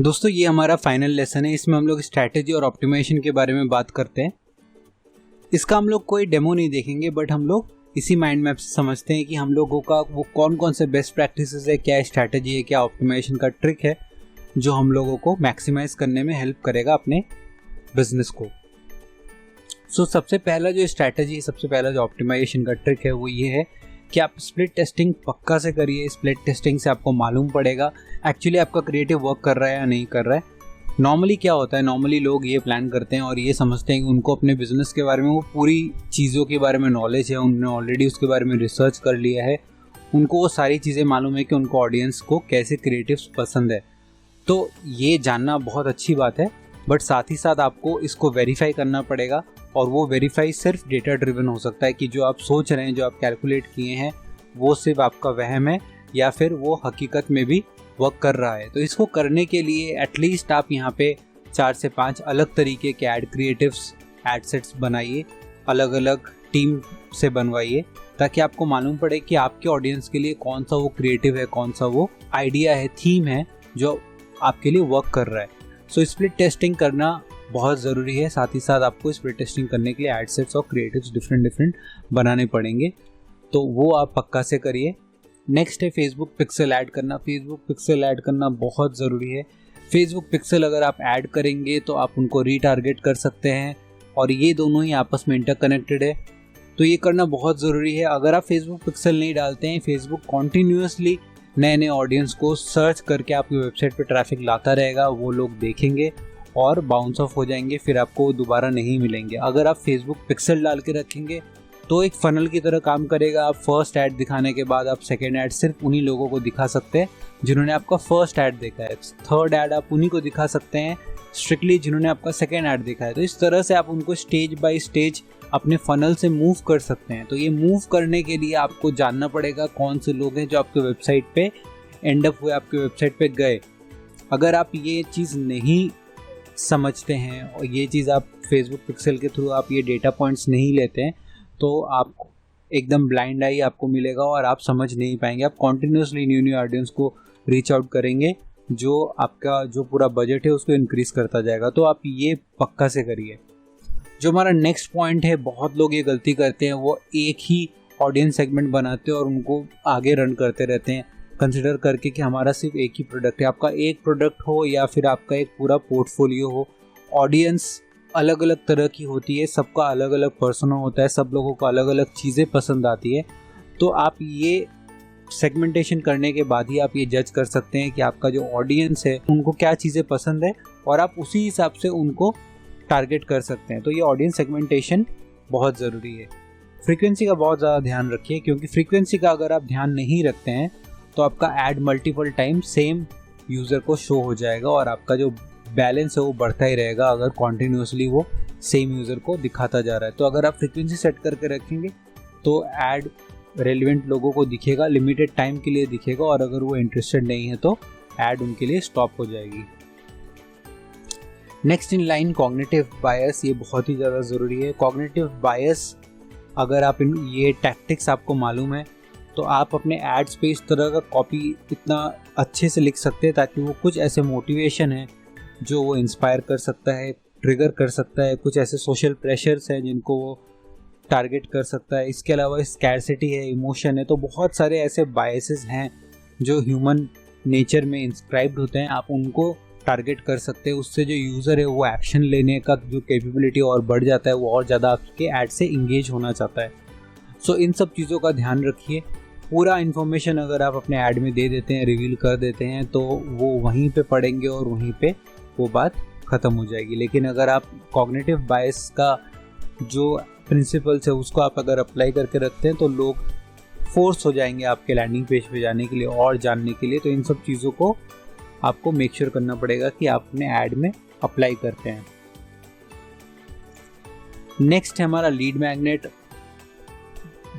दोस्तों ये हमारा फाइनल लेसन है। इसमें हम लोग स्ट्रैटेजी और ऑप्टिमाइजेशन के बारे में बात करते हैं। इसका हम लोग कोई डेमो नहीं देखेंगे, बट हम लोग इसी माइंड मैप से समझते हैं कि हम लोगों का वो कौन कौन से बेस्ट प्रैक्टिसेस है, क्या स्ट्रैटेजी है, क्या ऑप्टिमाइजेशन का ट्रिक है जो हम लोगों को मैक्सिमाइज करने में हेल्प करेगा अपने बिजनेस को। सबसे पहला जो स्ट्रैटेजी, सबसे पहला जो ऑप्टिमाइजेशन का ट्रिक है वो ये है कि आप स्प्लिट टेस्टिंग पक्का से करिए। स्प्लिट टेस्टिंग से आपको मालूम पड़ेगा एक्चुअली आपका क्रिएटिव वर्क कर रहा है या नहीं कर रहा है। नॉर्मली क्या होता है, नॉर्मली लोग ये प्लान करते हैं और ये समझते हैं कि उनको अपने बिजनेस के बारे में वो पूरी चीज़ों के बारे में नॉलेज है, उन्होंने ऑलरेडी उसके बारे में रिसर्च कर लिया है, उनको वो सारी चीज़ें मालूम है कि उनको ऑडियंस को कैसे क्रिएटिव्स पसंद है। तो ये जानना बहुत अच्छी बात है, बट साथ ही साथ आपको इसको वेरीफाई करना पड़ेगा। और वो वेरीफाई सिर्फ डेटा ड्रिवन हो सकता है कि जो आप सोच रहे हैं, जो आप कैलकुलेट किए हैं, वो सिर्फ आपका वहम है या फिर वो हकीकत में भी वर्क कर रहा है। तो इसको करने के लिए एटलीस्ट आप यहाँ पे 4 से 5 अलग तरीके के ऐड क्रिएटिव्स, ऐड सेट्स बनाइए, अलग अलग टीम से बनवाइए, ताकि आपको मालूम पड़े कि आपके ऑडियंस के लिए कौन सा वो क्रिएटिव है, कौन सा वो आइडिया है, थीम है जो आपके लिए वर्क कर रहा है। स्प्लिट टेस्टिंग करना बहुत ज़रूरी है। साथ ही साथ आपको स्प्लिट टेस्टिंग करने के लिए एड सेट्स और क्रिएटिव्स डिफरेंट बनाने पड़ेंगे, तो वो आप पक्का से करिए। नेक्स्ट है फेसबुक पिक्सल ऐड करना। फेसबुक पिक्सल ऐड करना बहुत ज़रूरी है। फेसबुक पिक्सल अगर आप ऐड करेंगे तो आप उनको रीटारगेट कर सकते हैं और ये दोनों ही आपस में इंटरकनेक्टेड है, तो ये करना बहुत ज़रूरी है। अगर आप फेसबुक पिक्सल नहीं डालते हैं, फेसबुक कॉन्टीन्यूसली नए नए ऑडियंस को सर्च करके आपकी वेबसाइट पे ट्रैफिक लाता रहेगा, वो लोग देखेंगे और बाउंस ऑफ हो जाएंगे, फिर आपको दोबारा नहीं मिलेंगे। अगर आप फेसबुक पिक्सल डाल के रखेंगे तो एक फनल की तरह काम करेगा। आप फर्स्ट ऐड दिखाने के बाद आप सेकेंड ऐड सिर्फ उन्हीं लोगों को दिखा सकते हैं जिन्होंने आपका फर्स्ट ऐड देखा है। थर्ड ऐड आप उन्हीं को दिखा सकते हैं स्ट्रिक्टली जिन्होंने आपका सेकेंड ऐड देखा है। तो इस तरह से आप उनको स्टेज बाय स्टेज अपने फनल से मूव कर सकते हैं। तो ये मूव करने के लिए आपको जानना पड़ेगा कौन से लोग हैं जो आपके वेबसाइट पे एंड अप हुए, आपके वेबसाइट पे गए। अगर आप ये चीज़ नहीं समझते हैं और ये चीज़ आप फेसबुक पिक्सल के थ्रू आप ये डेटा पॉइंट्स नहीं लेते हैं, तो आप एकदम ब्लाइंड आई आपको मिलेगा और आप समझ नहीं पाएंगे। आप कॉन्टिन्यूसली न्यू ऑडियंस को रीच आउट करेंगे, जो आपका जो पूरा बजट है उसको इंक्रीज करता जाएगा। तो आप ये पक्का से करिए। जो हमारा नेक्स्ट पॉइंट है, बहुत लोग ये गलती करते हैं, वो एक ही ऑडियंस सेगमेंट बनाते हैं और उनको आगे रन करते रहते हैं कंसिडर करके कि हमारा सिर्फ एक ही प्रोडक्ट है। आपका एक प्रोडक्ट हो या फिर आपका एक पूरा पोर्टफोलियो हो, ऑडियंस अलग अलग तरह की होती है, सबका अलग अलग पर्सोना होता है, सब लोगों को अलग अलग चीज़ें पसंद आती है। तो आप ये सेगमेंटेशन करने के बाद ही आप ये जज कर सकते हैं कि आपका जो ऑडियंस है उनको क्या चीज़ें पसंद है और आप उसी हिसाब से उनको टारगेट कर सकते हैं। तो ये ऑडियंस सेगमेंटेशन बहुत ज़रूरी है। फ्रीक्वेंसी का बहुत ज़्यादा ध्यान रखिए, क्योंकि फ्रीक्वेंसी का अगर आप ध्यान नहीं रखते हैं तो आपका add multiple time same user को शो हो जाएगा और आपका जो बैलेंस है वो बढ़ता ही रहेगा अगर कॉन्टिन्यूसली वो सेम यूज़र को दिखाता जा रहा है। तो अगर आप फ्रीक्वेंसी सेट करके रखेंगे तो ऐड रेलिवेंट लोगों को दिखेगा, लिमिटेड टाइम के लिए दिखेगा, और अगर वो इंटरेस्टेड नहीं है तो ऐड उनके लिए स्टॉप हो जाएगी। नेक्स्ट इन लाइन कॉग्निटिव बायस, ये बहुत ही ज़्यादा ज़रूरी है। कॉग्निटिव बायस अगर आप ये टैक्टिक्स आपको मालूम है तो आप अपने एड्स पे इस तरह का कॉपी इतना अच्छे से लिख सकते हैं ताकि वो कुछ ऐसे मोटिवेशन है जो वो इंस्पायर कर सकता है, ट्रिगर कर सकता है, कुछ ऐसे सोशल प्रेशर्स हैं जिनको वो टारगेट कर सकता है। इसके अलावा स्कैरसिटी है, इमोशन है, तो बहुत सारे ऐसे बायसेस हैं जो ह्यूमन नेचर में इंस्क्राइब्ड होते हैं, आप उनको टारगेट कर सकते हैं। उससे जो यूज़र है वो एक्शन लेने का जो कैपेबिलिटी और बढ़ जाता है, वो और ज़्यादा आपके ऐड से इंगेज होना चाहता है। इन सब चीज़ों का ध्यान रखिए। पूरा इन्फॉर्मेशन अगर आप अपने ऐड में दे देते हैं, रिवील कर देते हैं, तो वो वहीं पे पढ़ेंगे और वहीं पे वो बात ख़त्म हो जाएगी। लेकिन अगर आप कॉग्निटिव बायस का जो प्रिंसिपल्स है उसको आप अगर अप्लाई करके रखते हैं तो लोग फोर्स हो जाएंगे आपके लैंडिंग पेज पे जाने के लिए और जानने के लिए। तो इन सब चीज़ों को आपको मेक श्योर करना पड़ेगा कि आप अपने ऐड में अप्लाई करते हैं। नेक्स्ट है हमारा लीड मैग्नेट।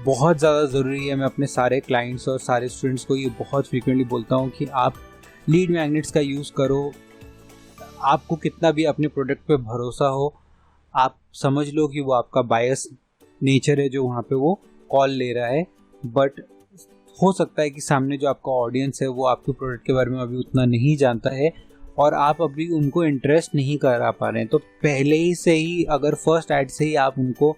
बहुत ज़्यादा ज़रूरी है। मैं अपने सारे क्लाइंट्स और सारे स्टूडेंट्स को ये बहुत फ्रीक्वेंटली बोलता हूँ कि आप लीड मैग्नेट्स का यूज़ करो। आपको कितना भी अपने प्रोडक्ट पे भरोसा हो, आप समझ लो कि वो आपका बायस नेचर है जो वहाँ पे वो कॉल ले रहा है, बट हो सकता है कि सामने जो आपका ऑडियंस है वो आपके प्रोडक्ट के बारे में अभी उतना नहीं जानता है और आप अभी उनको इंटरेस्ट नहीं करा पा रहे हैं, तो पहले ही से ही अगर फर्स्ट ऐड से ही आप उनको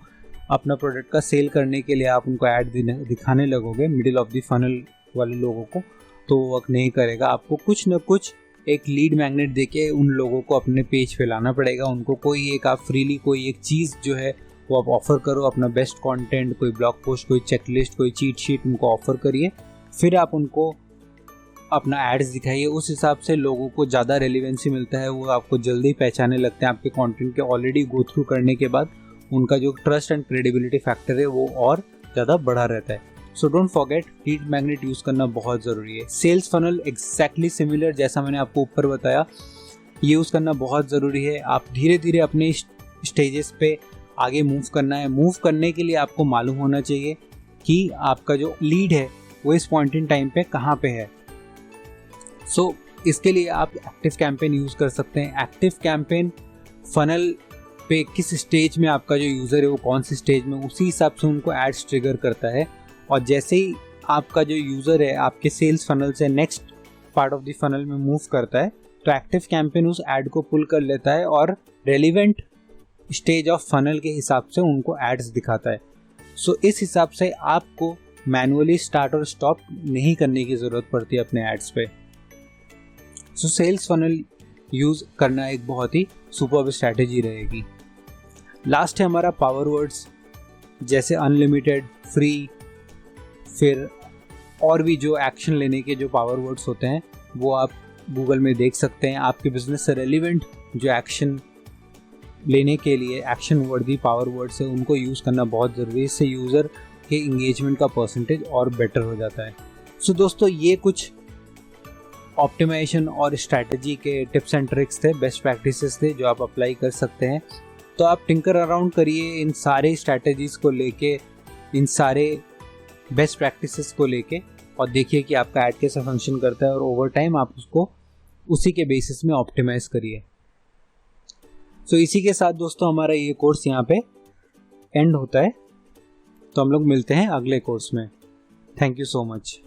अपना प्रोडक्ट का सेल करने के लिए आप उनको ऐड दिखाने लगोगे मिडिल ऑफ द फनल वाले लोगों को, तो वो वर्क नहीं करेगा। आपको कुछ ना कुछ एक लीड मैग्नेट देके उन लोगों को अपने पेज पे लाना पड़ेगा। उनको कोई एक आप फ्रीली कोई एक चीज़ जो है वो आप ऑफ़र करो, अपना बेस्ट कंटेंट, कोई ब्लॉग पोस्ट, कोई चेकलिस्ट, कोई चीट शीट उनको ऑफ़र करिए, फिर आप उनको अपना एड्स दिखाइए। उस हिसाब से लोगों को ज़्यादा रेलिवेंसी मिलता है, वो आपको जल्दी पहचानने लगते हैं। आपके कंटेंट के ऑलरेडी गो थ्रू करने के बाद उनका जो ट्रस्ट एंड क्रेडिबिलिटी फैक्टर है वो और ज़्यादा बढ़ा रहता है। So don't forget, lead magnet use करना बहुत ज़रूरी है। सेल्स फनल एग्जैक्टली सिमिलर, जैसा मैंने आपको ऊपर बताया, ये यूज़ करना बहुत ज़रूरी है। आप धीरे धीरे अपने स्टेजेस पे आगे मूव करना है। मूव करने के लिए आपको मालूम होना चाहिए कि आपका जो लीड है वो इस पॉइंट इन टाइम पे कहाँ पे है। सो इसके लिए आप एक्टिव कैंपेन यूज़ कर सकते हैं। एक्टिव कैंपेन फनल पे किस स्टेज में आपका जो यूज़र है वो कौन सी स्टेज में, उसी हिसाब से उनको एड्स ट्रिगर करता है। और जैसे ही आपका जो यूज़र है आपके सेल्स फनल से next part of the funnel में मूव करता है, तो एक्टिव कैंपेन उस ऐड को पुल कर लेता है और रेलिवेंट स्टेज ऑफ फनल के हिसाब से उनको एड्स दिखाता है। सो इस हिसाब से आपको मैनुअली स्टार्ट और स्टॉप नहीं करने की ज़रूरत पड़ती है अपने एड्स पे। सो सेल्स फनल यूज़ करना एक बहुत ही सुपर्ब स्ट्रैटेजी रहेगी। लास्ट है हमारा पावर वर्ड्स, जैसे अनलिमिटेड, फ्री, फिर और भी जो एक्शन लेने के जो पावर वर्ड्स होते हैं वो आप गूगल में देख सकते हैं। आपके बिजनेस से रेलिवेंट जो एक्शन लेने के लिए एक्शन वर्दी पावर वर्ड्स है उनको यूज़ करना बहुत ज़रूरी है। इससे यूज़र के इंगेजमेंट का परसेंटेज और बेटर हो जाता है। सो दोस्तों, ये कुछ ऑप्टिमाइजेशन और स्ट्रैटेजी के टिप्स एंड ट्रिक्स थे, बेस्ट प्रैक्टिसेस थे जो आप अप्लाई कर सकते हैं। तो आप टिंकर अराउंड करिए इन सारे स्ट्रैटेजीज़ को लेके, इन सारे बेस्ट प्रैक्टिसेस को लेके, और देखिए कि आपका ऐड कैसा फंक्शन करता है, और ओवर टाइम आप उसको उसी के बेसिस में ऑप्टिमाइज़ करिए। सो इसी के साथ दोस्तों हमारा ये कोर्स यहाँ पे एंड होता है। तो हम लोग मिलते हैं अगले कोर्स में। Thank you so much.